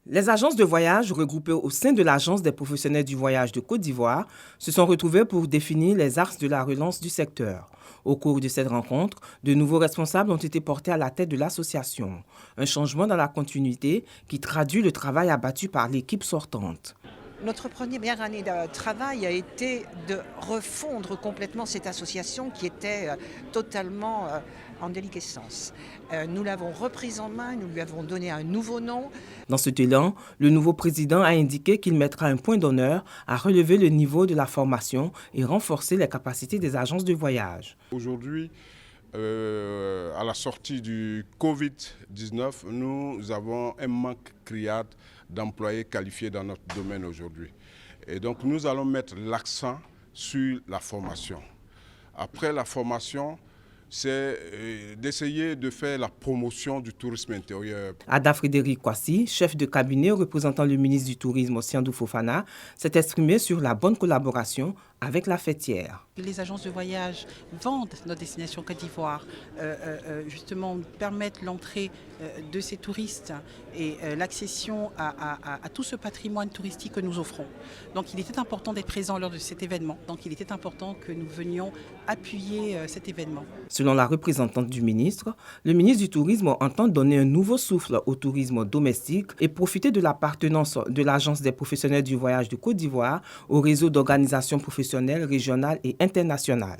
Les agences de voyage regroupées au sein de l'Agence des professionnels du voyage de Côte d'Ivoire se sont retrouvées pour définir les axes de la relance du secteur. Au cours de cette rencontre, de nouveaux responsables ont été portés à la tête de l'association. Un changement dans la continuité qui traduit le travail abattu par l'équipe sortante. Notre première année de travail a été de refondre complètement cette association qui était totalement en déliquescence. Nous l'avons reprise en main, nous lui avons donné un nouveau nom. Dans cet élan, le nouveau président a indiqué qu'il mettra un point d'honneur à relever le niveau de la formation et renforcer les capacités des agences de voyage. Aujourd'hui, à la sortie du Covid-19, nous avons un manque criard d'employés qualifiés dans notre domaine aujourd'hui. Et donc nous allons mettre l'accent sur la formation. Après la formation, c'est d'essayer de faire la promotion du tourisme intérieur. Ada Frédéric Kwasi, chef de cabinet représentant le ministre du Tourisme Osiandou Fofana, s'est exprimé sur la bonne collaboration avec la fêtière. Les agences de voyage vendent notre destination Côte d'Ivoire, justement permettent l'entrée de ces touristes et l'accession à tout ce patrimoine touristique que nous offrons. Donc il était important d'être présent lors de cet événement. Donc il était important que nous venions appuyer cet événement. Selon la représentante du ministre, le ministre du Tourisme entend donner un nouveau souffle au tourisme domestique et profiter de l'appartenance de l'Agence des professionnels du voyage de Côte d'Ivoire au réseau d'organisations professionnelles régionales et internationales.